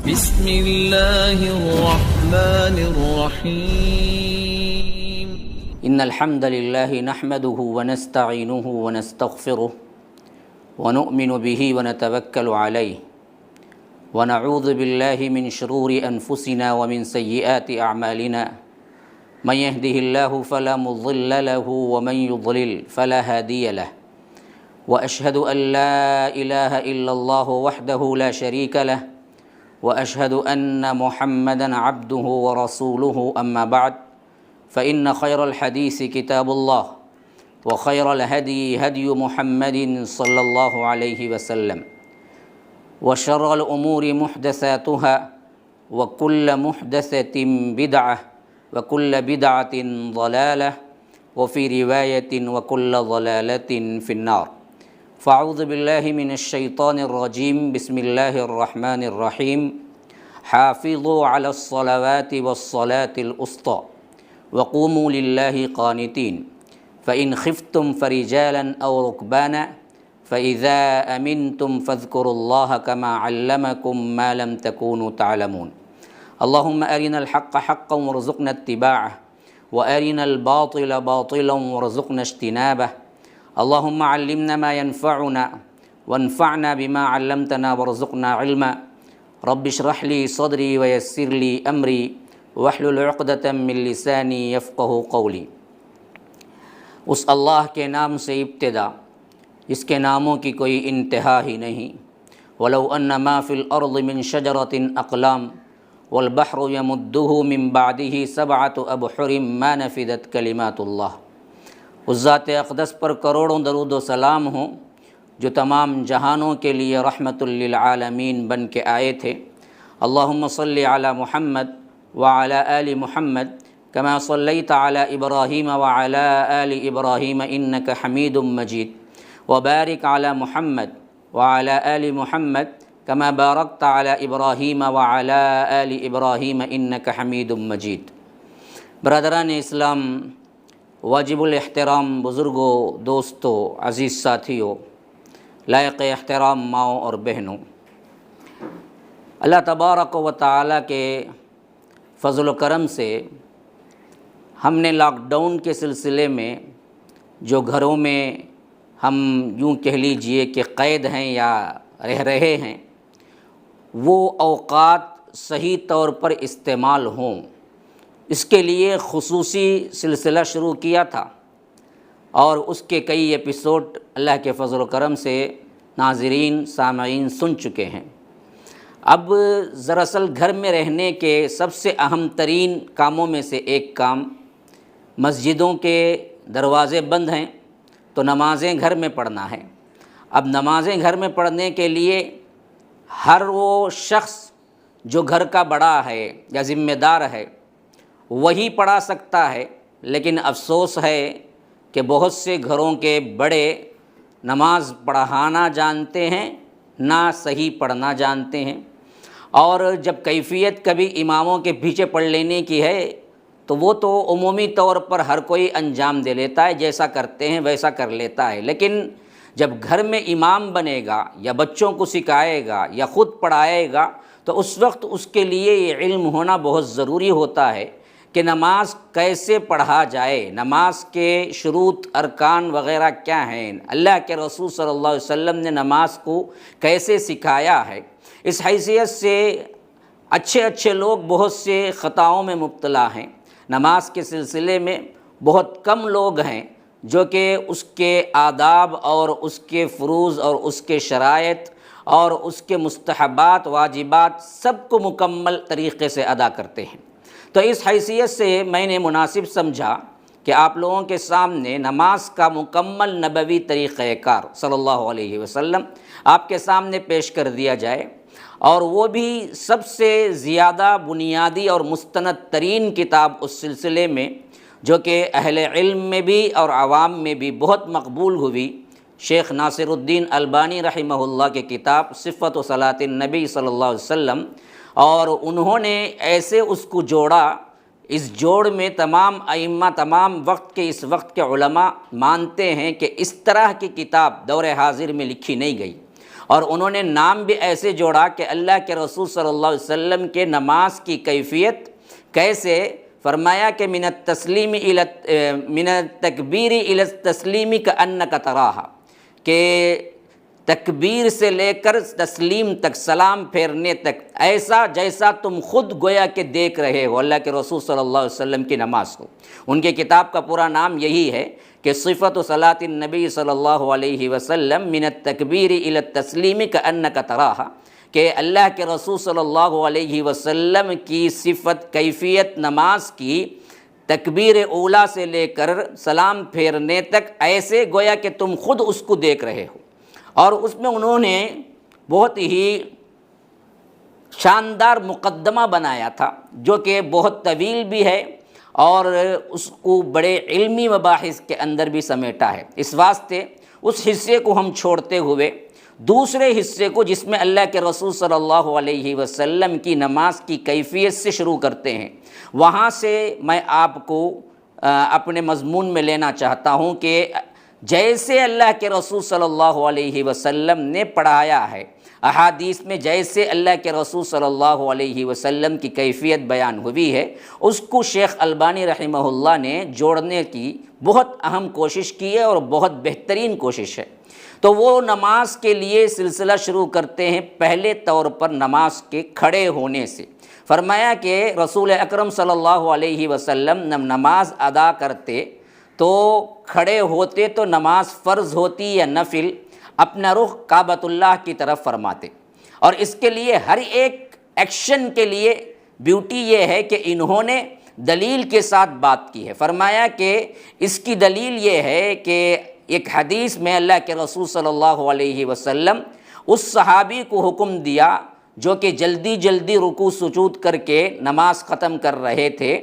بسم الله الرحمن الرحيم. إن الحمد لله نحمده ونستعينه ونستغفره ونؤمن به ونتوكل عليه ونعوذ بالله من شرور أنفسنا ومن سيئات أعمالنا من يهده الله فلا مضل له ومن يضلل فلا هادي له وأشهد أن لا إله إلا الله وحده لا شريك له وأشهد أن محمدًا عبده ورسوله أما بعد فإن خير الحديث كتاب الله وخير الهدي هدي محمد صلى الله عليه وسلم وشر الأمور محدثاتها وكل محدثة بدعة وكل بدعة ضلالة وفي رواية وكل ضلالة في النار. فاعوذ بالله من الشيطان الرجيم. بسم الله الرحمن الرحيم. حافظوا على الصلوات والصلاة الوسطى وقوموا لله قانتين فإن خفتم فرجالا أو ركبانا فإذا أمنتم فاذكروا الله كما علمكم ما لم تكونوا تعلمون. اللهم أرنا الحق حقا وارزقنا اتباعه وأرنا الباطل باطلا وارزقنا اجتنابه. اللهم علمنا ما ينفعنا وانفعنا بما علمتنا وارزقنا علما. رب اشرح لي صدري ويسر لي أمري واحلل عقدة من لساني يفقه قولي. اس اللہ کے نام سے ابتدا جس کے ناموں کی کوئی انتہا ہی نہیں. ولو ان ما فی الارض من شجرۃ اقلام والبحر یمدہ من بعدہ سبعۃ ابحر ما نفدت کلمات اللہ. اس ذات اقدس پر کروڑوں درود و سلام ہوں جو تمام جہانوں کے لیے رحمت للعالمین بن کے آئے تھے. اللہم صلی علی محمد وعلی آل محمد کما صلیت علی ابراہیم وعلی آل ابراہیم انک حمید مجید وبارک علی محمد وعلی آل محمد کما بارکت علی ابراہیم وعلی آل ابراہیم انک حمید مجید. برادران اسلام، واجب الاحترام بزرگوں، دوستوں، عزیز ساتھیوں، لائق احترام ماؤں اور بہنوں، اللہ تبارک و تعالیٰ کے فضل و کرم سے ہم نے لاک ڈاؤن کے سلسلے میں جو گھروں میں ہم یوں کہہ لیجئے کہ قید ہیں یا رہ رہے ہیں، وہ اوقات صحیح طور پر استعمال ہوں، اس کے لیے خصوصی سلسلہ شروع کیا تھا اور اس کے کئی ایپیسوڈ اللہ کے فضل و کرم سے ناظرین سامعین سن چکے ہیں. اب دراصل گھر میں رہنے کے سب سے اہم ترین کاموں میں سے ایک کام، مسجدوں کے دروازے بند ہیں تو نمازیں گھر میں پڑھنا ہے. اب نمازیں گھر میں پڑھنے کے لیے ہر وہ شخص جو گھر کا بڑا ہے یا ذمہ دار ہے وہی پڑھا سکتا ہے، لیکن افسوس ہے کہ بہت سے گھروں کے بڑے نماز پڑھانا جانتے ہیں نہ صحیح پڑھنا جانتے ہیں، اور جب کیفیت کبھی اماموں کے پیچھے پڑھ لینے کی ہے تو وہ تو عمومی طور پر ہر کوئی انجام دے لیتا ہے، جیسا کرتے ہیں ویسا کر لیتا ہے. لیکن جب گھر میں امام بنے گا یا بچوں کو سکھائے گا یا خود پڑھائے گا تو اس وقت اس کے لیے یہ علم ہونا بہت ضروری ہوتا ہے کہ نماز کیسے پڑھا جائے، نماز کے شروط ارکان وغیرہ کیا ہیں، اللہ کے رسول صلی اللہ علیہ وسلم نے نماز کو کیسے سکھایا ہے. اس حیثیت سے اچھے لوگ بہت سے خطاؤں میں مبتلا ہیں. نماز کے سلسلے میں بہت کم لوگ ہیں جو کہ اس کے آداب اور اس کے فروض اور اس کے شرائط اور اس کے مستحبات واجبات سب کو مکمل طریقے سے ادا کرتے ہیں. تو اس حیثیت سے میں نے مناسب سمجھا کہ آپ لوگوں کے سامنے نماز کا مکمل نبوی طریقہ کار صلی اللہ علیہ وسلم آپ کے سامنے پیش کر دیا جائے، اور وہ بھی سب سے زیادہ بنیادی اور مستند ترین کتاب اس سلسلے میں جو کہ اہل علم میں بھی اور عوام میں بھی بہت مقبول ہوئی، شیخ ناصر الدین البانی رحمہ اللہ کی کتاب صفت صلاۃ النبی صلی اللہ علیہ وسلم. اور انہوں نے ایسے اس کو جوڑا، اس جوڑ میں تمام ائمہ، تمام وقت کے اس وقت کے علماء مانتے ہیں کہ اس طرح کی کتاب دور حاضر میں لکھی نہیں گئی. اور انہوں نے نام بھی ایسے جوڑا کہ اللہ کے رسول صلی اللہ علیہ وسلم کے نماز کی کیفیت کیسے، فرمایا کہ من التکبیر الی التسلیم کأنک تراہا، کہ تکبیر سے لے کر تسلیم تک، سلام پھیرنے تک، ایسا جیسا تم خود گویا کہ دیکھ رہے ہو اللہ کے رسول صلی اللہ علیہ وسلم کی نماز کو۔ ان کے کتاب کا پورا نام یہی ہے کہ صفت صلاۃ النبی صلی اللہ علیہ وسلم من التکبیر الی التسلیم کأنک تراہا، کہ اللہ کے رسول صلی اللہ علیہ وسلم کی صفت، کیفیت نماز کی تکبیر اولیٰ سے لے کر سلام پھیرنے تک ایسے گویا کہ تم خود اس کو دیکھ رہے ہو۔ اور اس میں انہوں نے بہت ہی شاندار مقدمہ بنایا تھا جو کہ بہت طویل بھی ہے اور اس کو بڑے علمی مباحث کے اندر بھی سمیٹا ہے۔ اس واسطے اس حصے کو ہم چھوڑتے ہوئے دوسرے حصے کو، جس میں اللہ کے رسول صلی اللہ علیہ وسلم کی نماز کی کیفیت سے شروع کرتے ہیں، وہاں سے میں آپ کو اپنے مضمون میں لینا چاہتا ہوں کہ جیسے اللہ کے رسول صلی اللہ علیہ وسلم نے پڑھایا ہے، احادیث میں جیسے اللہ کے رسول صلی اللہ علیہ وسلم کی کیفیت بیان ہوئی ہے، اس کو شیخ البانی رحمہ اللہ نے جوڑنے کی بہت اہم کوشش کی ہے اور بہت بہترین کوشش ہے۔ تو وہ نماز کے لیے سلسلہ شروع کرتے ہیں پہلے طور پر نماز کے کھڑے ہونے سے۔ فرمایا کہ رسول اکرم صلی اللہ علیہ وسلم نماز ادا کرتے تو کھڑے ہوتے تو نماز فرض ہوتی یا نفل، اپنا رخ کعبۃ اللہ کی طرف فرماتے، اور اس کے لیے ہر ایک ایکشن کے لیے بیوٹی یہ ہے کہ انہوں نے دلیل کے ساتھ بات کی ہے۔ فرمایا کہ اس کی دلیل یہ ہے کہ ایک حدیث میں اللہ کے رسول صلی اللہ علیہ وسلم اس صحابی کو حکم دیا جو کہ جلدی جلدی رکوع سجود کر کے نماز ختم کر رہے تھے،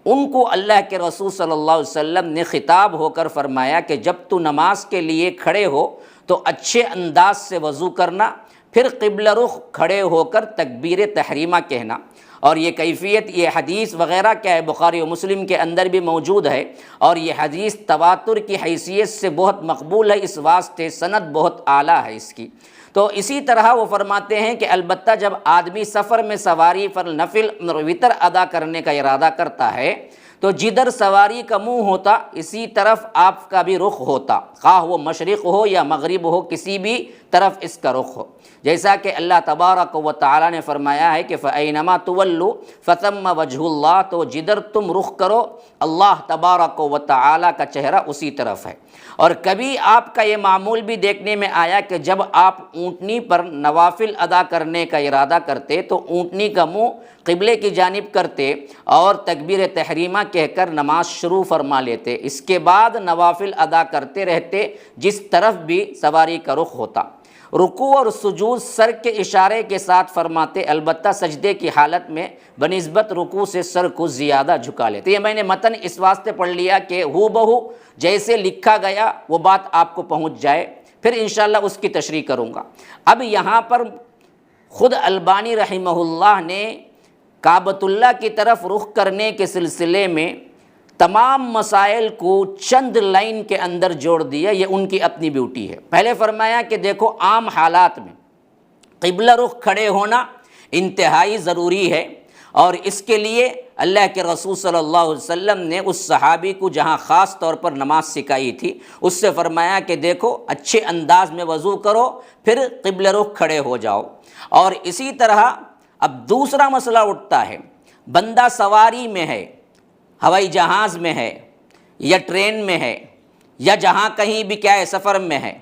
ان کو اللہ کے رسول صلی اللہ علیہ وسلم نے خطاب ہو کر فرمایا کہ جب تو نماز کے لیے کھڑے ہو تو اچھے انداز سے وضو کرنا، پھر قبلہ رخ کھڑے ہو کر تکبیر تحریمہ کہنا۔ اور یہ کیفیت، یہ حدیث وغیرہ کیا ہے، بخاری و مسلم کے اندر بھی موجود ہے، اور یہ حدیث تواتر کی حیثیت سے بہت مقبول ہے، اس واسطے سند بہت اعلیٰ ہے اس کی۔ تو اسی طرح وہ فرماتے ہیں کہ البتہ جب آدمی سفر میں سواری پر نفل وطر ادا کرنے کا ارادہ کرتا ہے تو جدھر سواری کا منہ ہوتا اسی طرف آپ کا بھی رخ ہوتا، خواہ وہ مشرق ہو یا مغرب ہو، کسی بھی طرف اس کا رخ ہو، جیسا کہ اللہ تبارک و تعالی نے فرمایا ہے کہ فَأَيْنَمَا تُوَلُّوا فَثَمَّ وَجْهُ اللَّهِ، تو جدھر تم رخ کرو اللہ تبارک و تعالی کا چہرہ اسی طرف ہے۔ اور کبھی آپ کا یہ معمول بھی دیکھنے میں آیا کہ جب آپ اونٹنی پر نوافل ادا کرنے کا ارادہ کرتے تو اونٹنی کا منہ قبلے کی جانب کرتے اور تکبیر تحریمہ کہہ کر نماز شروع فرما لیتے، اس کے بعد نوافل ادا کرتے رہتے جس طرف بھی سواری کا رخ ہوتا۔ رکوع اور سجود سر کے اشارے کے ساتھ فرماتے، البتہ سجدے کی حالت میں بنسبت رکوع سے سر کو زیادہ جھکا لیتے۔ یہ میں نے متن اس واسطے پڑھ لیا کہ ہو بہو جیسے لکھا گیا وہ بات آپ کو پہنچ جائے، پھر انشاءاللہ اس کی تشریح کروں گا۔ اب یہاں پر خود البانی رحمہ اللہ نے کعبۃ اللہ کی طرف رخ کرنے کے سلسلے میں تمام مسائل کو چند لائن کے اندر جوڑ دیا، یہ ان کی اپنی بیوٹی ہے۔ پہلے فرمایا کہ دیکھو عام حالات میں قبلہ رخ کھڑے ہونا انتہائی ضروری ہے، اور اس کے لیے اللہ کے رسول صلی اللہ علیہ وسلم نے اس صحابی کو جہاں خاص طور پر نماز سکھائی تھی اس سے فرمایا کہ دیکھو اچھے انداز میں وضو کرو پھر قبلہ رخ کھڑے ہو جاؤ۔ اور اسی طرح اب دوسرا مسئلہ اٹھتا ہے، بندہ سواری میں ہے، ہوائی جہاز میں ہے یا ٹرین میں ہے یا جہاں کہیں بھی کیا ہے سفر میں ہے،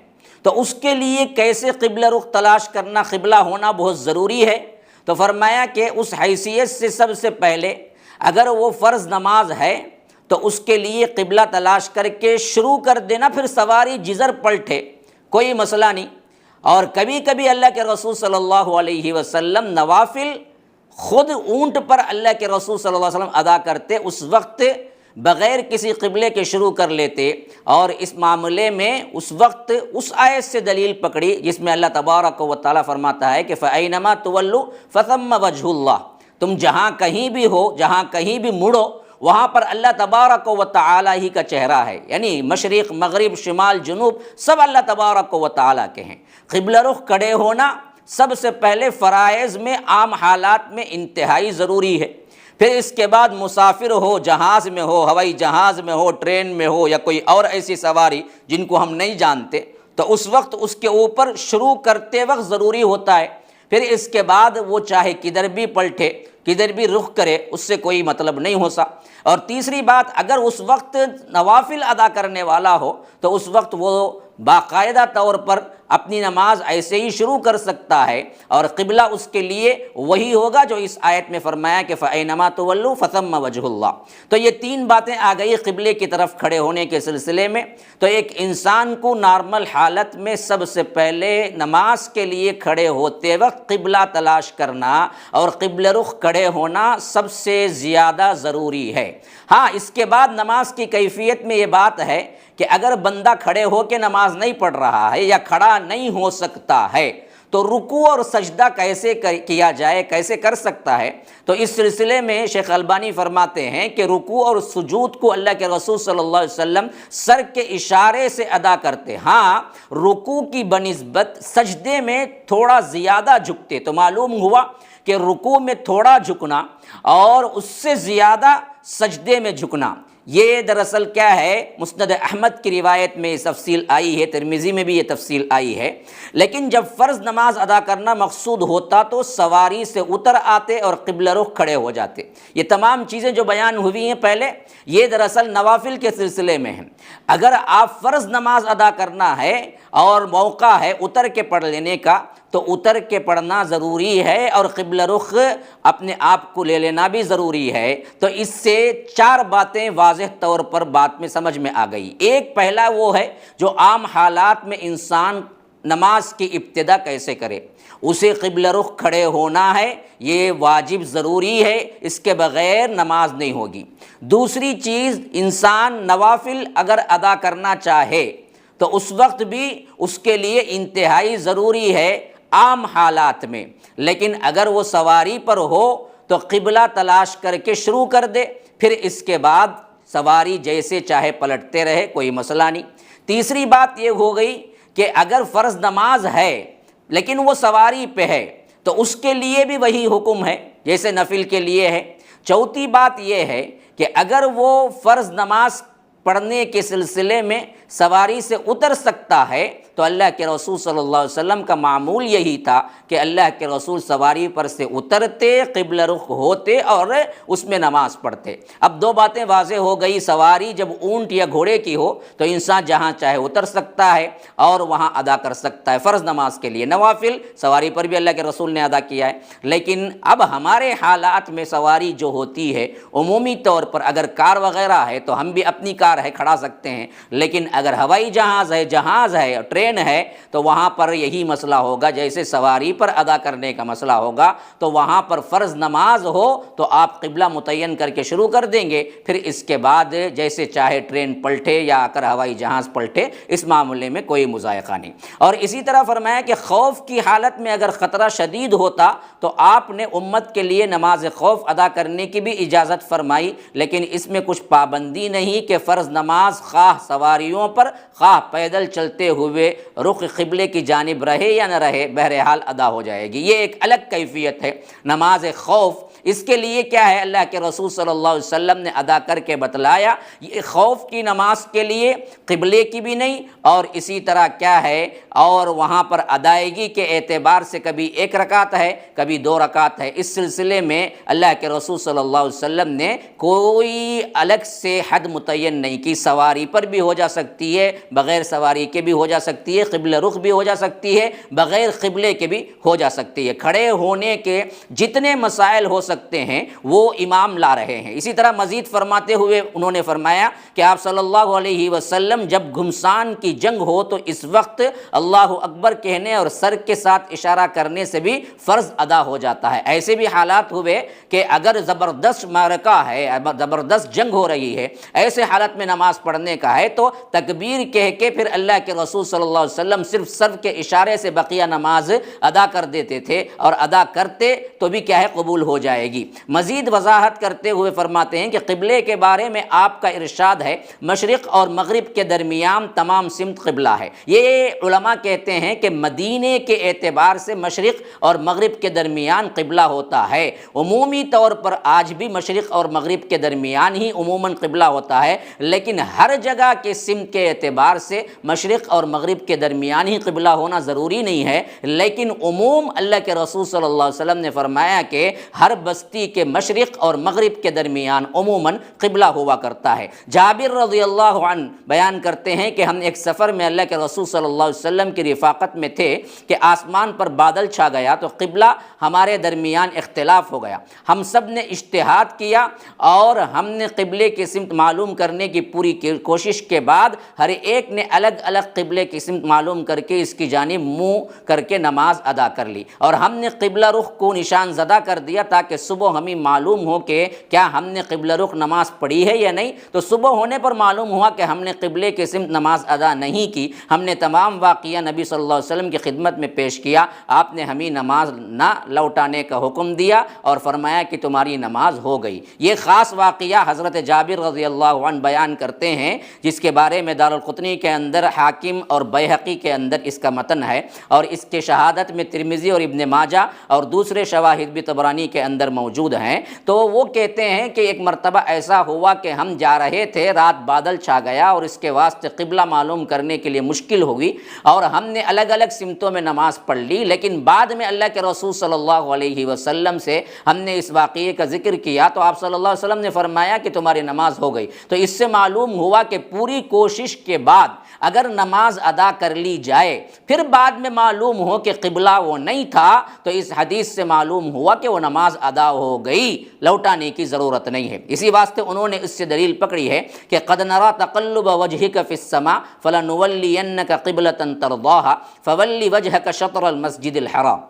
تو اس کے لیے کیسے قبلہ رخ تلاش کرنا، قبلہ ہونا بہت ضروری ہے۔ تو فرمایا کہ اس حیثیت سے سب سے پہلے اگر وہ فرض نماز ہے تو اس کے لیے قبلہ تلاش کر کے شروع کر دینا، پھر سواری جزر پلٹے کوئی مسئلہ نہیں۔ اور کبھی کبھی اللہ کے رسول صلی اللہ علیہ وسلم نوافل خود اونٹ پر اللہ کے رسول صلی اللہ علیہ وسلم ادا کرتے، اس وقت بغیر کسی قبلے کے شروع کر لیتے، اور اس معاملے میں اس وقت اس آیت سے دلیل پکڑی جس میں اللہ تبارک و تعالیٰ فرماتا ہے کہ فَأَيْنَمَا تُوَلُّوا فَثَمَّ وَجْهُ اللَّهِ، تم جہاں کہیں بھی ہو، جہاں کہیں بھی مڑو وہاں پر اللہ تبارک و تعالی ہی کا چہرہ ہے، یعنی مشرق مغرب شمال جنوب سب اللہ تبارک و تعالی کے ہیں۔ قبلہ رخ کھڑے ہونا سب سے پہلے فرائض میں عام حالات میں انتہائی ضروری ہے، پھر اس کے بعد مسافر ہو، جہاز میں ہو، ہوائی جہاز میں ہو، ٹرین میں ہو یا کوئی اور ایسی سواری جن کو ہم نہیں جانتے، تو اس وقت اس کے اوپر شروع کرتے وقت ضروری ہوتا ہے، پھر اس کے بعد وہ چاہے کدھر بھی پلٹے کدھر بھی رخ کرے اس سے کوئی مطلب نہیں ہوتا۔ اور تیسری بات، اگر اس وقت نوافل ادا کرنے والا ہو تو اس وقت وہ باقاعدہ طور پر اپنی نماز ایسے ہی شروع کر سکتا ہے، اور قبلہ اس کے لیے وہی ہوگا جو اس آیت میں فرمایا کہ فَأَيْنَمَا تُوَلُّوا فَثَمَّ وَجْهُ اللَّهِ۔ تو یہ تین باتیں آ گئی قبلے کی طرف کھڑے ہونے کے سلسلے میں۔ تو ایک انسان کو نارمل حالت میں سب سے پہلے نماز کے لیے کھڑے ہوتے وقت قبلہ تلاش کرنا اور قبلہ رخ کھڑے ہونا سب سے زیادہ ضروری ہے۔ ہاں، اس کے بعد نماز کی کیفیت میں یہ بات ہے کہ اگر بندہ کھڑے ہو کے نماز نہیں پڑھ رہا ہے یا کھڑا نہیں ہو سکتا ہے تو رکوع اور سجدہ کیسے کیا جائے، کیسے کر سکتا ہے؟ تو اس سلسلے میں شیخ البانی فرماتے ہیں کہ رکوع اور سجود کو اللہ کے رسول صلی اللہ علیہ وسلم سر کے اشارے سے ادا کرتے، ہاں رکوع کی بنسبت سجدے میں تھوڑا زیادہ جھکتے۔ تو معلوم ہوا کہ رکوع میں تھوڑا جھکنا اور اس سے زیادہ سجدے میں جھکنا، یہ دراصل کیا ہے، مسند احمد کی روایت میں تفصیل آئی ہے، ترمذی میں بھی یہ تفصیل آئی ہے۔ لیکن جب فرض نماز ادا کرنا مقصود ہوتا تو سواری سے اتر آتے اور قبلہ رخ کھڑے ہو جاتے۔ یہ تمام چیزیں جو بیان ہوئی ہیں پہلے، یہ دراصل نوافل کے سلسلے میں ہیں۔ اگر آپ فرض نماز ادا کرنا ہے اور موقع ہے اتر کے پڑھ لینے کا تو اتر کے پڑھنا ضروری ہے، اور قبلہ رخ اپنے آپ کو لے لینا بھی ضروری ہے۔ تو اس سے چار باتیں واضح طور پر بات میں سمجھ میں آ گئی۔ ایک پہلا وہ ہے جو عام حالات میں انسان نماز کی ابتدا کیسے کرے، اسے قبلہ رخ کھڑے ہونا ہے، یہ واجب ضروری ہے، اس کے بغیر نماز نہیں ہوگی۔ دوسری چیز، انسان نوافل اگر ادا کرنا چاہے تو اس وقت بھی اس کے لیے انتہائی ضروری ہے عام حالات میں، لیکن اگر وہ سواری پر ہو تو قبلہ تلاش کر کے شروع کر دے، پھر اس کے بعد سواری جیسے چاہے پلٹتے رہے، کوئی مسئلہ نہیں۔ تیسری بات یہ ہو گئی کہ اگر فرض نماز ہے لیکن وہ سواری پہ ہے تو اس کے لیے بھی وہی حکم ہے جیسے نفل کے لیے ہے۔ چوتھی بات یہ ہے کہ اگر وہ فرض نماز پڑھنے کے سلسلے میں سواری سے اتر سکتا ہے تو اللہ کے رسول صلی اللہ علیہ وسلم کا معمول یہی تھا کہ اللہ کے رسول سواری پر سے اترتے، قبلہ رخ ہوتے اور اس میں نماز پڑھتے۔ اب دو باتیں واضح ہو گئی، سواری جب اونٹ یا گھوڑے کی ہو تو انسان جہاں چاہے اتر سکتا ہے اور وہاں ادا کر سکتا ہے فرض نماز کے لیے۔ نوافل سواری پر بھی اللہ کے رسول نے ادا کیا ہے، لیکن اب ہمارے حالات میں سواری جو ہوتی ہے عمومی طور پر اگر کار وغیرہ ہے تو ہم بھی اپنی کار ہے کھڑا سکتے ہیں، لیکن اگر ہوائی جہاز ہے ٹرین ہے تو وہاں پر یہی مسئلہ ہوگا جیسے سواری پر ادا کرنے کا مسئلہ ہوگا۔ تو وہاں پر فرض نماز ہو تو آپ قبلہ متعین کر کے شروع کر دیں گے، پھر اس کے بعد جیسے چاہے ٹرین پلٹے یا اگر ہوائی جہاز پلٹے، اس معاملے میں کوئی مضائقہ نہیں۔ اور اسی طرح فرمایا کہ خوف کی حالت میں اگر خطرہ شدید ہوتا تو آپ نے امت کے لیے نماز خوف ادا کرنے کی بھی اجازت فرمائی، لیکن اس میں کچھ پابندی نہیں کہ فرض نماز خواہ سواریوں پر خواہ پیدل چلتے ہوئے رخ قبلے کی جانب رہے یا نہ رہے، بہرحال ادا ہو جائے گی۔ یہ ایک الگ کیفیت ہے نماز خوف۔ اس کے لیے کیا ہے، اللہ کے رسول صلی اللہ علیہ وسلم نے ادا کر کے بتلایا، یہ خوف کی نماز کے لیے قبلے کی بھی نہیں، اور اسی طرح کیا ہے، اور وہاں پر ادائیگی کے اعتبار سے کبھی ایک رکعت ہے کبھی دو رکعت ہے۔ اس سلسلے میں اللہ کے رسول صلی اللہ علیہ وسلم نے کوئی الگ سے حد متعین نہیں کی، سواری پر بھی ہو جا سکتی ہے، بغیر سواری کے بھی ہو جا سکتی ہے، قبلہ رخ بھی ہو جا سکتی ہے، بغیر قبلے کے بھی ہو جا سکتی ہے۔ کھڑے ہونے کے جتنے مسائل ہو سکتے ہیں وہ امام لا رہے ہیں۔ اسی طرح مزید فرماتے ہوئے انہوں نے فرمایا کہ آپ صلی اللہ علیہ وسلم جب گھمسان کی جنگ ہو تو اس وقت اللہ اکبر کہنے اور سر کے ساتھ اشارہ کرنے سے بھی فرض ادا ہو جاتا ہے۔ ایسے بھی حالات ہوئے کہ اگر زبردست معرکہ ہے، زبردست جنگ ہو رہی ہے، ایسے حالت میں نماز پڑھنے کا ہے تو تکبیر کہہ کے پھر اللہ کے رسول صلی اللہ علیہ وسلم صرف سر کے اشارے سے بقیہ نماز ادا کر دیتے تھے، اور ادا کرتے تو بھی کیا ہے قبول ہو جائے گی۔ مزید وضاحت کرتے ہوئے فرماتے ہیں کہ قبلے کے بارے میں آپ کا ارشاد ہے مشرق اور مغرب کے درمیان تمام سمت قبلہ ہے۔ یہ علماء کہتے ہیں کہ مدینے کے اعتبار سے مشرق اور مغرب کے درمیان قبلہ ہوتا ہے، عمومی طور پر آج بھی مشرق اور مغرب کے درمیان ہی عموماً قبلہ ہوتا ہے، لیکن ہر جگہ کے سمت کے اعتبار سے مشرق اور مغرب کے درمیان ہی قبلہ ہونا ضروری نہیں ہے، لیکن عموم اللہ کے رسول صلی اللہ علیہ وسلم نے فرمایا کہ ہر بستی کے مشرق اور مغرب کے درمیان عموماً قبلہ ہوا کرتا ہے۔ جابر رضی اللہ عنہ بیان کرتے ہیں کہ ہم ایک سفر میں اللہ کے رسول صلی اللہ علیہ وسلم کی رفاقت میں تھے کہ آسمان پر بادل چھا گیا تو قبلہ ہمارے درمیان اختلاف ہو گیا۔ ہم سب نے اجتہاد کیا اور ہم نے قبلے کی سمت معلوم کرنے کی پوری کوشش کے بعد ہر ایک نے الگ الگ قبلے کی سمت معلوم کر کے اس کی جانب منہ کر کے نماز ادا کر لی، اور ہم نے قبلہ رخ کو نشان زدہ کر دیا تاکہ صبح ہمیں معلوم ہو کہ کیا ہم نے قبلہ رخ نماز پڑھی ہے یا نہیں۔ تو صبح ہونے پر معلوم ہوا کہ ہم نے قبلے کی سمت نماز ادا نہیں کی۔ ہم نے تمام واقعہ نبی صلی اللہ علیہ وسلم کی خدمت میں پیش کیا، آپ نے ہمیں نماز نہ لوٹانے کا حکم دیا اور فرمایا کہ تمہاری نماز ہو گئی۔ یہ خاص واقعہ حضرت جابر رضی اللہ عنہ بیان کرتے ہیں، جس کے بارے میں دارالقطنی کے اندر، حاکم اور بیہقی کے اندر اس کا متن ہے، اور اس کے شہادت میں ترمذی اور ابن ماجہ اور دوسرے شواہد بھی طبرانی کے اندر موجود ہیں۔ تو وہ کہتے ہیں کہ ایک مرتبہ ایسا ہوا کہ ہم جا رہے تھے، رات بادل چھا گیا اور اس کے واسطے قبلہ معلوم کرنے کے لیے مشکل ہوئی، اور ہم نے الگ الگ سمتوں میں نماز پڑھ لی، لیکن بعد میں اللہ کے رسول صلی اللہ علیہ وسلم سے ہم نے اس واقعے کا ذکر کیا تو آپ صلی اللہ علیہ وسلم نے فرمایا کہ تمہاری نماز ہو گئی۔ تو اس سے معلوم ہوا کہ پوری کوشش کے بعد اگر نماز ادا کر لی جائے پھر بعد میں معلوم ہو کہ قبلہ وہ نہیں تھا تو اس حدیث سے معلوم ہوا کہ وہ نماز ادا ہو گئی، لوٹانے کی ضرورت نہیں ہے۔ اسی واسطے انہوں نے اس سے دلیل پکڑی ہے کہ قد نرى تقلب وجهك في السماء فلنولينك قبلة ترضاها فول وجهك شطر المسجد الحرام۔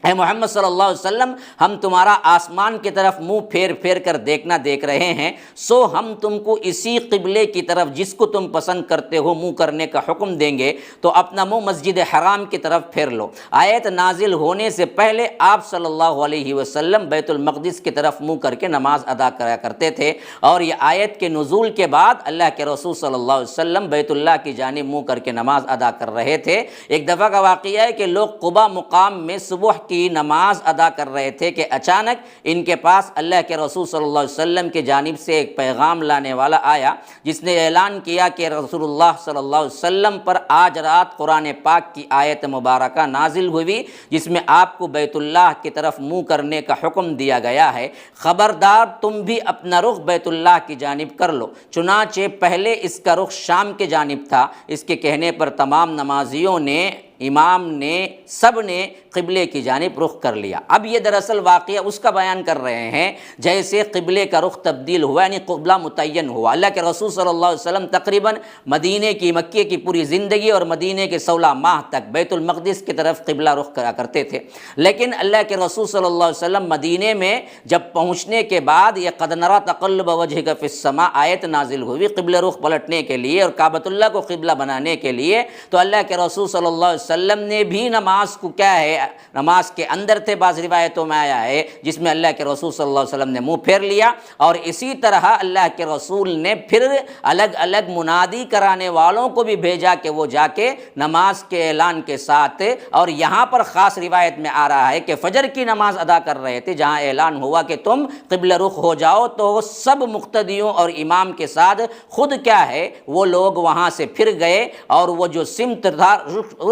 اے محمد صلی اللہ علیہ وسلم، ہم تمہارا آسمان کی طرف منہ پھیر پھیر کر دیکھنا دیکھ رہے ہیں، سو ہم تم کو اسی قبلے کی طرف جس کو تم پسند کرتے ہو منہ کرنے کا حکم دیں گے، تو اپنا منہ مسجد حرام کی طرف پھیر لو۔ آیت نازل ہونے سے پہلے آپ صلی اللہ علیہ وسلم بیت المقدس کی طرف منہ کر کے نماز ادا کرا کرتے تھے، اور یہ آیت کے نزول کے بعد اللہ کے رسول صلی اللہ علیہ وسلم بیت اللہ کی جانب منہ کر کے نماز ادا کر رہے تھے۔ ایک دفعہ کا واقعہ ہے کہ لوگ قبا مقام میں صبح کی نماز ادا کر رہے تھے کہ اچانک ان کے پاس اللہ کے رسول صلی اللہ علیہ وسلم کی جانب سے ایک پیغام لانے والا آیا، جس نے اعلان کیا کہ رسول اللہ صلی اللہ علیہ وسلم پر آج رات قرآن پاک کی آیت مبارکہ نازل ہوئی جس میں آپ کو بیت اللہ کی طرف منہ کرنے کا حکم دیا گیا ہے، خبردار تم بھی اپنا رخ بیت اللہ کی جانب کر لو۔ چنانچہ پہلے اس کا رخ شام کی جانب تھا۔ اس کے کہنے پر تمام نمازیوں نے، امام نے، سب نے قبلے کی جانب رخ کر لیا۔ اب یہ دراصل واقعہ اس کا بیان کر رہے ہیں جیسے قبلے کا رخ تبدیل ہوا، یعنی قبلہ متعین ہوا۔ اللہ کے رسول صلی اللہ علیہ وسلم تقریباً مدینے کی، مکے کی پوری زندگی اور مدینے کے 16 ماہ تک بیت المقدس کی طرف قبلہ رخ کرا کرتے تھے، لیکن اللہ کے رسول صلی اللہ علیہ وسلم مدینے میں جب پہنچنے کے بعد یہ قد نرى تقلب وجهك في السماء آیت نازل ہوئی قبلہ رخ پلٹنے کے لیے اور کعبۃ اللہ کو قبلہ بنانے کے لیے، تو اللہ کے رسول صلی اللہ علیہ وسلم نے بھی نماز کو کیا ہے، نماز کے اندر تھے، بعض روایتوں میں آیا ہے جس میں اللہ کے رسول صلی اللہ علیہ وسلم نے منہ پھیر لیا، اور اسی طرح اللہ کے رسول نے پھر الگ الگ منادی کرانے والوں کو بھی بھیجا کہ وہ جا کے نماز کے اعلان کے ساتھ، اور یہاں پر خاص روایت میں آ رہا ہے کہ فجر کی نماز ادا کر رہے تھے جہاں اعلان ہوا کہ تم قبلہ رخ ہو جاؤ، تو سب مقتدیوں اور امام کے ساتھ خود کیا ہے وہ لوگ وہاں سے پھر گئے، اور وہ جو سمت تھا،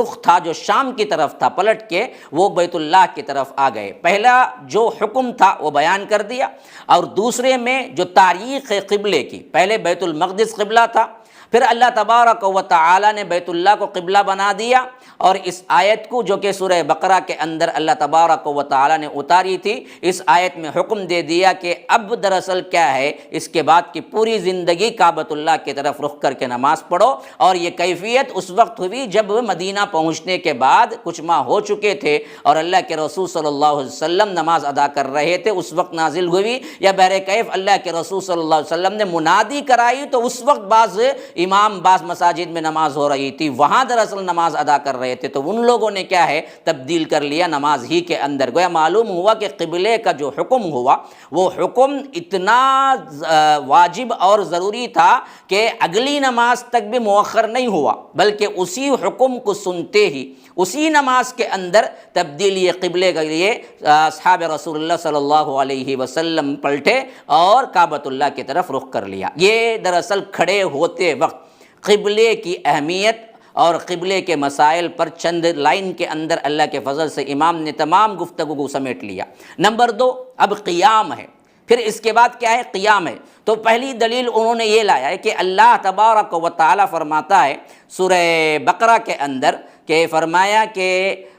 رخ تھا جو شام کی طرف تھا، پلٹ کے وہ بیت اللہ کی طرف آ گئے۔ پہلا جو حکم تھا وہ بیان کر دیا، اور دوسرے میں جو تاریخ قبلے کی، پہلے بیت المقدس قبلہ تھا، پھر اللہ تبارک و تعالی نے بیت اللہ کو قبلہ بنا دیا، اور اس آیت کو جو کہ سورہ بقرہ کے اندر اللہ تبارک و تعالی نے اتاری تھی، اس آیت میں حکم دے دیا کہ اب دراصل کیا ہے، اس کے بعد کی پوری زندگی کعبۃ اللہ کی طرف رخ کر کے نماز پڑھو۔ اور یہ کیفیت اس وقت ہوئی جب مدینہ پہنچنے کے بعد کچھ ماہ ہو چکے تھے اور اللہ کے رسول صلی اللہ علیہ وسلم نماز ادا کر رہے تھے، اس وقت نازل ہوئی، یا بہرکیف اللہ کے رسول صلی اللہ علیہ وسلم نے منادی کرائی تو اس وقت بعض امام بعض مساجد میں نماز ہو رہی تھی وہاں دراصل نماز ادا کر رہے تھے، تو ان لوگوں نے کیا ہے تبدیل کر لیا نماز ہی کے اندر۔ گویا معلوم ہوا کہ قبلے کا جو حکم ہوا وہ حکم اتنا واجب اور ضروری تھا کہ اگلی نماز تک بھی مؤخر نہیں ہوا، بلکہ اسی حکم کو سنتے ہی اسی نماز کے اندر تبدیلی قبلے کے لیے اصحاب رسول اللہ صلی اللہ علیہ وسلم پلٹے اور کعبۃ اللہ کی طرف رخ کر لیا۔ یہ دراصل کھڑے ہوتے وقت قبلے کی اہمیت اور قبلے کے مسائل پر چند لائن کے اندر اللہ کے فضل سے امام نے تمام گفتگو کو سمیٹ لیا۔ نمبر 2 اب قیام ہے، پھر اس کے بعد کیا ہے قیام ہے۔ تو پہلی دلیل انہوں نے یہ لایا ہے کہ اللہ تبارک و تعالی فرماتا ہے سورہ بقرہ کے اندر کہ فرمایا کہ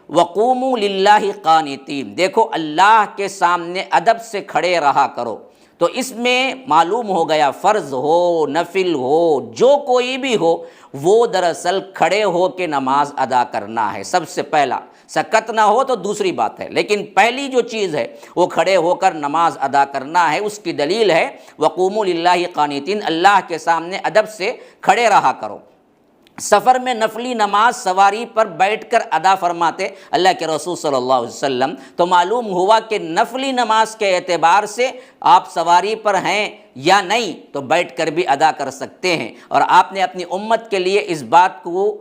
وَقُومُوا لِلَّهِ قَانِتِينَ، دیکھو اللہ کے سامنے ادب سے کھڑے رہا کرو۔ تو اس میں معلوم ہو گیا فرض ہو نفل ہو جو کوئی بھی ہو وہ دراصل کھڑے ہو کے نماز ادا کرنا ہے سب سے پہلا، سکت نہ ہو تو دوسری بات ہے، لیکن پہلی جو چیز ہے وہ کھڑے ہو کر نماز ادا کرنا ہے۔ اس کی دلیل ہے وَقُومُوا لِلَّهِ قَانِتِينَ، اللہ کے سامنے ادب سے کھڑے رہا کرو۔ سفر میں نفلی نماز سواری پر بیٹھ کر ادا فرماتے اللہ کے رسول صلی اللہ علیہ وسلم، تو معلوم ہوا کہ نفلی نماز کے اعتبار سے آپ سواری پر ہیں یا نہیں تو بیٹھ کر بھی ادا کر سکتے ہیں، اور آپ نے اپنی امت کے لیے اس بات کو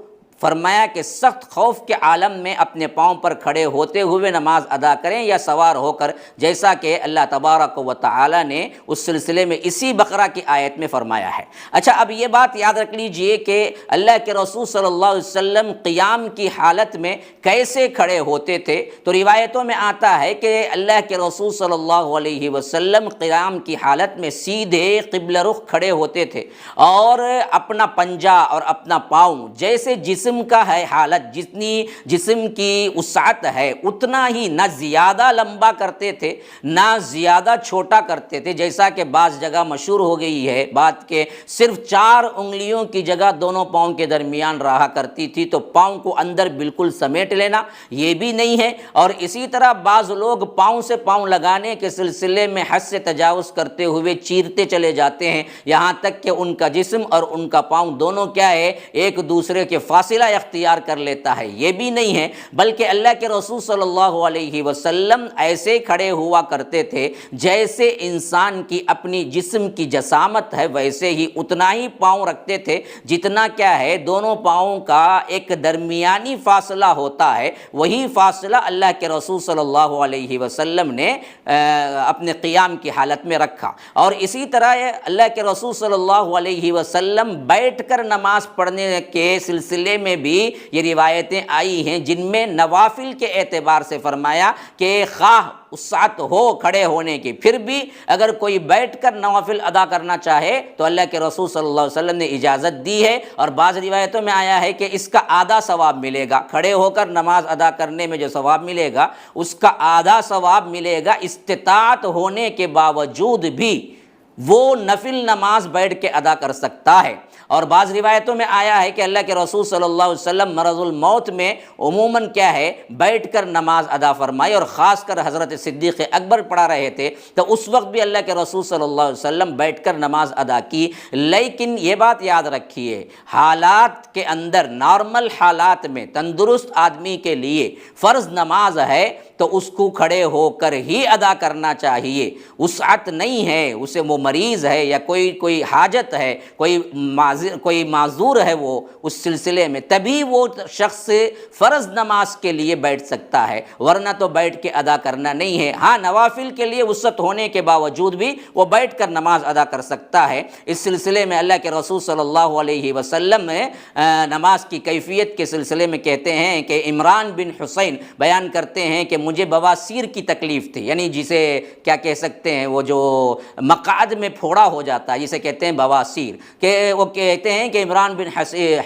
فرمایا کہ سخت خوف کے عالم میں اپنے پاؤں پر کھڑے ہوتے ہوئے نماز ادا کریں یا سوار ہو کر، جیسا کہ اللہ تبارک و تعالی نے اس سلسلے میں اسی بقرہ کی آیت میں فرمایا ہے۔ اچھا اب یہ بات یاد رکھ لیجئے کہ اللہ کے رسول صلی اللہ علیہ وسلم قیام کی حالت میں کیسے کھڑے ہوتے تھے، تو روایتوں میں آتا ہے کہ اللہ کے رسول صلی اللہ علیہ وسلم قیام کی حالت میں سیدھے قبلہ رخ کھڑے ہوتے تھے اور اپنا پنجہ اور اپنا پاؤں جیسے جسم کا ہے حالت، جتنی جسم کی وسعت ہے اتنا ہی نہ زیادہ لمبا کرتے تھے نہ زیادہ چھوٹا کرتے تھے، جیسا کہ بعض جگہ مشہور ہو گئی ہے بات کہ صرف 4 انگلیوں کی جگہ دونوں پاؤں کے درمیان رہا کرتی تھی، تو پاؤں کو اندر بالکل سمیٹ لینا یہ بھی نہیں ہے۔ اور اسی طرح بعض لوگ پاؤں سے پاؤں لگانے کے سلسلے میں حد سے تجاوز کرتے ہوئے چیرتے چلے جاتے ہیں، یہاں تک کہ ان کا جسم اور ان کا پاؤں دونوں کیا ہے ایک دوسرے کے فاصلہ اختیار کر لیتا ہے، یہ بھی نہیں ہے، بلکہ اللہ کے رسول صلی اللہ علیہ وسلم ایسے کھڑے ہوا کرتے تھے جیسے انسان کی اپنی جسم کی جسامت ہے ویسے ہی اتنا ہی پاؤں رکھتے تھے جتنا کیا ہے دونوں پاؤں کا ایک درمیانی فاصلہ ہوتا ہے، وہی فاصلہ اللہ کے رسول صلی اللہ علیہ وسلم نے اپنے قیام کی حالت میں رکھا۔ اور اسی طرح اللہ کے رسول صلی اللہ علیہ وسلم بیٹھ کر نماز پڑھنے کے سلسلے میں بھی یہ روایتیں آئی ہیں جن میں نوافل کے اعتبار سے فرمایا کہ خواہ وسعت ہو کھڑے ہونے کی، پھر بھی اگر کوئی بیٹھ کر نوافل ادا کرنا چاہے تو اللہ کے رسول صلی اللہ علیہ وسلم نے اجازت دی ہے، اور بعض روایتوں میں آیا ہے کہ اس کا آدھا ثواب ملے گا، کھڑے ہو کر نماز ادا کرنے میں جو ثواب ملے گا اس کا آدھا ثواب ملے گا، استطاعت ہونے کے باوجود بھی وہ نفل نماز بیٹھ کے ادا کر سکتا ہے۔ اور بعض روایتوں میں آیا ہے کہ اللہ کے رسول صلی اللہ علیہ وسلم مرض الموت میں عموماً کیا ہے بیٹھ کر نماز ادا فرمائی، اور خاص کر حضرت صدیق اکبر پڑھا رہے تھے تو اس وقت بھی اللہ کے رسول صلی اللہ علیہ وسلم بیٹھ کر نماز ادا کی۔ لیکن یہ بات یاد رکھیے حالات کے اندر نارمل حالات میں تندرست آدمی کے لیے فرض نماز ہے تو اس کو کھڑے ہو کر ہی ادا کرنا چاہیے، وسعت نہیں ہے اسے، وہ مریض ہے یا کوئی حاجت ہے، کوئی معذور ہے وہ اس سلسلے میں، تبھی وہ شخص فرض نماز کے لیے بیٹھ سکتا ہے، ورنہ تو بیٹھ کے ادا کرنا نہیں ہے۔ ہاں نوافل کے لیے وسعت ہونے کے باوجود بھی وہ بیٹھ کر نماز ادا کر سکتا ہے۔ اس سلسلے میں اللہ کے رسول صلی اللہ علیہ وسلم نماز کی کیفیت کے سلسلے میں کہتے ہیں کہ عمران بن حسین بیان کرتے ہیں کہ مجھے بواسیر کی تکلیف تھی، یعنی جسے کیا کہہ سکتے ہیں وہ جو مقعد میں پھوڑا ہو جاتا ہے جسے کہتے ہیں بواسیر، کہ وہ کہتے ہیں کہ عمران بن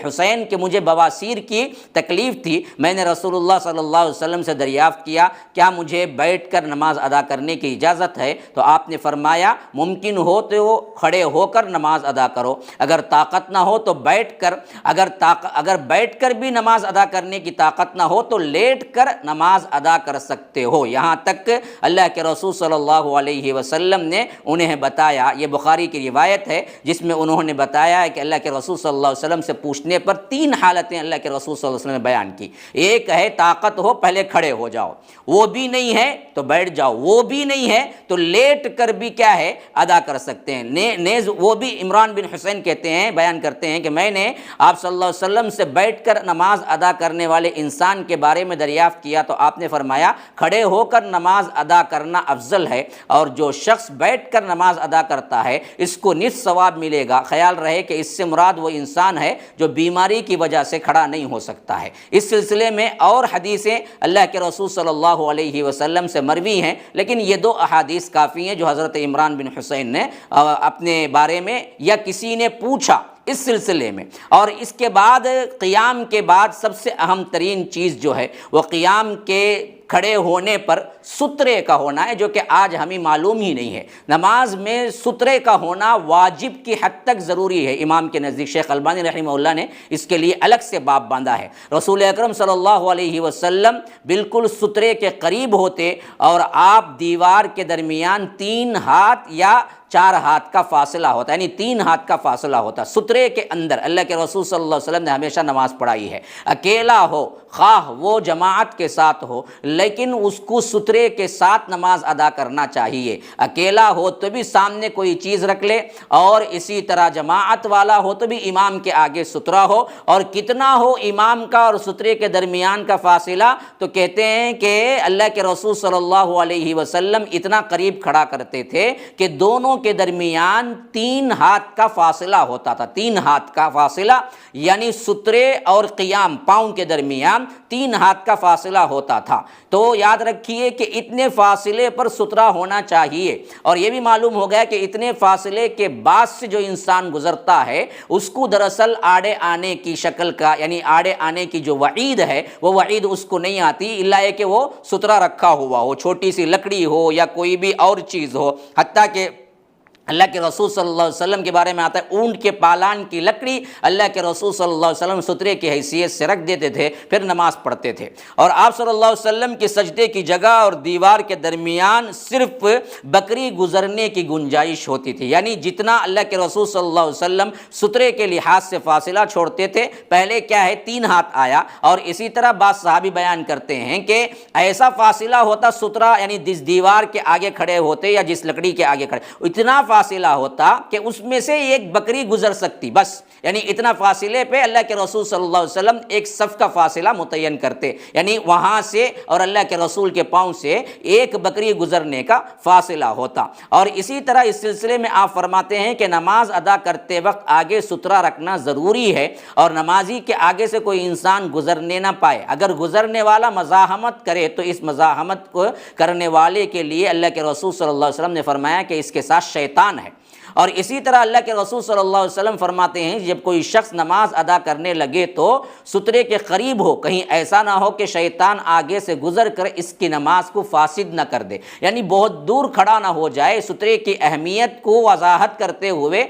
حسین کہ مجھے بواسیر کی تکلیف تھی، میں نے رسول اللہ صلی اللہ علیہ وسلم سے دریافت کیا کیا مجھے بیٹھ کر نماز ادا کرنے کی اجازت ہے، تو آپ نے فرمایا ممکن ہو تو کھڑے ہو کر نماز ادا کرو، اگر طاقت نہ ہو تو بیٹھ کر، اگر بیٹھ کر بھی نماز ادا کرنے کی طاقت نہ ہو تو لیٹ کر نماز ادا کر سکتے ہو. یہاں تک اللہ کے رسول صلی اللہ علیہ وسلم نے انہیں بتایا. یہ بخاری کی روایت ہے جس میں انہوں نے بتایا ہے کہ اللہ کے رسول صلی اللہ علیہ وسلم سے پوچھنے پر 3 حالتیں اللہ کے رسول صلی اللہ علیہ وسلم نے بیان کی. ایک ہے طاقت ہو پہلے کھڑے ہو جاؤ, وہ بھی نہیں ہے تو بیٹھ جاؤ, وہ بھی نہیں ہے تو لیٹ کر بھی کیا ہے ادا کر سکتے ہیں. نیز وہ بھی عمران بن حسین کہتے ہیں, بیان کرتے ہیں کہ میں نے آپ صلی اللہ علیہ وسلم سے بیٹھ کر نماز ادا کرنے والے انسان کے بارے میں دریافت کیا تو آپ نے فرمایا کھڑے ہو کر نماز ادا کرنا افضل ہے, اور جو شخص بیٹھ کر نماز ادا کرتا ہے اس کو نصف ثواب ملے گا. خیال رہے کہ اس سے مراد وہ انسان ہے جو بیماری کی وجہ سے کھڑا نہیں ہو سکتا ہے. اس سلسلے میں اور حدیثیں اللہ کے رسول صلی اللہ علیہ وسلم سے مروی ہیں, لیکن یہ 2 احادیث کافی ہیں جو حضرت عمران بن حسین نے اپنے بارے میں یا کسی نے پوچھا اس سلسلے میں. اور اس کے بعد قیام کے بعد سب سے اہم ترین چیز جو ہے وہ قیام کے کھڑے ہونے پر سترے کا ہونا ہے, جو کہ آج ہمیں معلوم ہی نہیں ہے. نماز میں سترے کا ہونا واجب کی حد تک ضروری ہے. امام کے نزدیک شیخ البانی رحمہ اللہ نے اس کے لیے الگ سے باب باندھا ہے. رسول اکرم صلی اللہ علیہ وسلم بالکل سترے کے قریب ہوتے اور آپ دیوار کے درمیان 3 ہاتھ یا 4 ہاتھ کا فاصلہ ہوتا, یعنی 3 ہاتھ کا فاصلہ ہوتا. سترے کے اندر اللہ کے رسول صلی اللہ علیہ وسلم نے ہمیشہ نماز پڑھائی ہے. اکیلا ہو خواہ وہ جماعت کے ساتھ ہو, لیکن اس کو سترے کے ساتھ نماز ادا کرنا چاہیے. اکیلا ہو تو بھی سامنے کوئی چیز رکھ لے, اور اسی طرح جماعت والا ہو تو بھی امام کے آگے سترا ہو. اور کتنا ہو امام کا اور سترے کے درمیان کا فاصلہ, تو کہتے ہیں کہ اللہ کے رسول صلی اللہ علیہ وسلم اتنا قریب کھڑا کرتے تھے کہ دونوں کے درمیان 3 ہاتھ کا فاصلہ ہوتا تھا. 3 ہاتھ کا فاصلہ یعنی سترے اور قیام پاؤں کے درمیان 3 ہاتھ کا فاصلہ ہوتا تھا. تو یاد رکھیے کہ اتنے فاصلے پر سترا ہونا چاہیے. اور یہ بھی معلوم ہو گیا کہ اتنے فاصلے کے بعد سے جو انسان گزرتا ہے اس کو دراصل آڑے آنے کی شکل کا, یعنی آڑے آنے کی جو وعید ہے وہ وعید اس کو نہیں آتی, الا یہ کہ وہ سترا رکھا ہوا ہو, چھوٹی سی لکڑی ہو یا کوئی بھی اور چیز ہو. حتیٰ کہ اللہ کے رسول صلی اللہ علیہ وسلم کے بارے میں آتا ہے اونٹ کے پالان کی لکڑی اللہ کے رسول صلی اللہ علیہ وسلم سترے کی حیثیت سے رکھ دیتے تھے, پھر نماز پڑھتے تھے. اور آپ صلی اللہ علیہ وسلم کی سجدے کی جگہ اور دیوار کے درمیان صرف بکری گزرنے کی گنجائش ہوتی تھی. یعنی جتنا اللہ کے رسول صلی اللہ علیہ وسلم سترے کے لحاظ سے فاصلہ چھوڑتے تھے, پہلے کیا ہے 3 ہاتھ آیا, اور اسی طرح بعض صحابی بیان کرتے ہیں کہ ایسا فاصلہ ہوتا سترا, یعنی جس دیوار کے آگے کھڑے ہوتے یا جس لکڑی کے آگے کھڑے, اتنا فاصلہ ہوتا کہ اس میں سے ایک بکری گزر سکتی بس. یعنی اتنا فاصلے پہ اللہ کے رسول صلی اللہ علیہ وسلم ایک صف کا فاصلہ متعین کرتے, یعنی وہاں سے اور اللہ کے رسول کے پاؤں سے ایک بکری گزرنے کا فاصلہ ہوتا. اور اسی طرح اس سلسلے میں آپ فرماتے ہیں کہ نماز ادا کرتے وقت آگے سترا رکھنا ضروری ہے, اور نمازی کے آگے سے کوئی انسان گزرنے نہ پائے. اگر گزرنے والا مزاحمت کرے تو اس مزاحمت کو کرنے والے کے لیے اللہ کے رسول صلی اللہ علیہ وسلم نے فرمایا کہ اس کے ساتھ شیطان ہے. اور اسی طرح اللہ کے رسول صلی اللہ علیہ وسلم فرماتے ہیں جب کوئی شخص نماز ادا کرنے لگے تو سترے کے قریب ہو, کہیں ایسا نہ ہو کہ شیطان آگے سے گزر کر اس کی نماز کو فاسد نہ کر دے, یعنی بہت دور کھڑا نہ ہو جائے. سترے کی اہمیت کو وضاحت کرتے ہوئے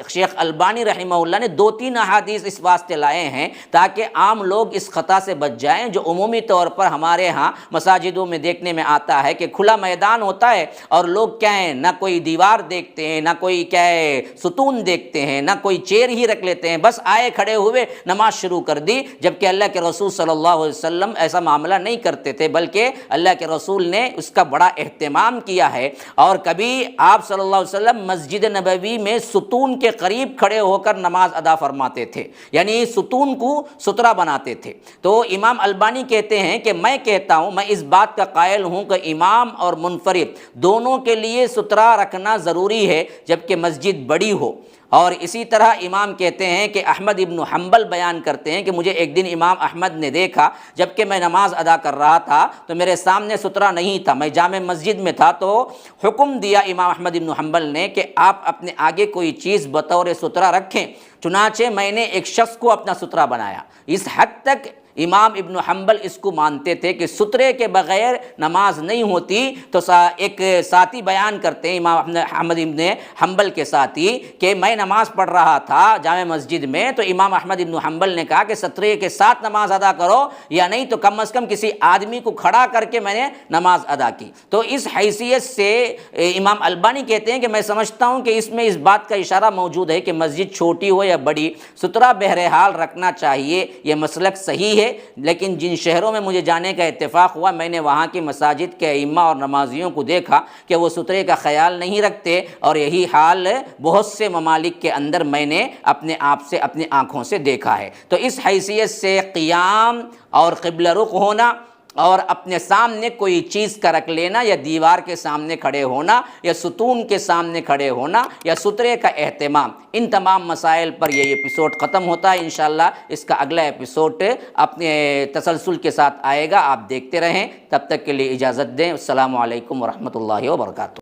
شیخ البانی رحمہ اللہ نے 2-3 احادیث اس واسطے لائے ہیں تاکہ عام لوگ اس خطا سے بچ جائیں جو عمومی طور پر ہمارے ہاں مساجدوں میں دیکھنے میں آتا ہے کہ کھلا میدان ہوتا ہے اور لوگ کیا ہیں, نہ کوئی دیوار دیکھتے ہیں, نہ کوئی کیا ہے ستون دیکھتے ہیں, نہ کوئی چیئر ہی رکھ لیتے ہیں, بس آئے کھڑے ہوئے نماز شروع کر دی. جبکہ اللہ کے رسول صلی اللہ علیہ وسلم ایسا معاملہ نہیں کرتے تھے, بلکہ اللہ کے رسول نے اس کا بڑا اہتمام کیا ہے. اور کبھی آپ صلی اللہ علیہ وسلم مسجد نبوی میں ستون کے قریب کھڑے ہو کر نماز ادا فرماتے تھے, یعنی ستون کو سترا بناتے تھے. تو امام البانی کہتے ہیں کہ میں کہتا ہوں, میں اس بات کا قائل ہوں کہ امام اور منفرد دونوں کے لیے سترا رکھنا ضروری ہے جبکہ مسجد بڑی ہو. اور اسی طرح امام کہتے ہیں کہ احمد ابن حنبل بیان کرتے ہیں کہ مجھے ایک دن امام احمد نے دیکھا جبکہ میں نماز ادا کر رہا تھا تو میرے سامنے سترا نہیں تھا, میں جامع مسجد میں تھا, تو حکم دیا امام احمد ابن حنبل نے کہ آپ اپنے آگے کوئی چیز بطور سترا رکھیں. چنانچہ میں نے ایک شخص کو اپنا سترا بنایا. اس حد تک امام ابن حنبل اس کو مانتے تھے کہ سترے کے بغیر نماز نہیں ہوتی۔ تو ایک ساتھی بیان کرتے ہیں امام احمد ابن حنبل کے ساتھی کہ میں نماز پڑھ رہا تھا جامع مسجد میں، تو امام احمد ابن حنبل نے کہا کہ سترے کے ساتھ نماز ادا کرو، یا نہیں تو کم از کم کسی آدمی کو کھڑا کر کے میں نے نماز ادا کی۔ تو اس حیثیت سے امام البانی کہتے ہیں کہ میں سمجھتا ہوں کہ اس میں اس بات کا اشارہ موجود ہے کہ مسجد چھوٹی ہو یا بڑی، سترہ بہرحال رکھنا چاہیے، یہ مسلک صحیح ہے۔ لیکن جن شہروں میں مجھے جانے کا اتفاق ہوا، میں نے وہاں کی مساجد کے ائمہ اور نمازیوں کو دیکھا کہ وہ سترے کا خیال نہیں رکھتے، اور یہی حال بہت سے ممالک کے اندر میں نے اپنے آپ سے اپنی آنکھوں سے دیکھا ہے۔ تو اس حیثیت سے قیام اور قبلہ رخ ہونا اور اپنے سامنے کوئی چیز کا رکھ لینا، یا دیوار کے سامنے کھڑے ہونا، یا ستون کے سامنے کھڑے ہونا، یا سترے کا اہتمام، ان تمام مسائل پر یہ ایپیسوڈ ختم ہوتا ہے۔ انشاءاللہ اس کا اگلا ایپیسوڈ اپنے تسلسل کے ساتھ آئے گا، آپ دیکھتے رہیں۔ تب تک کے لیے اجازت دیں۔ السلام علیکم ورحمۃ اللہ وبرکاتہ۔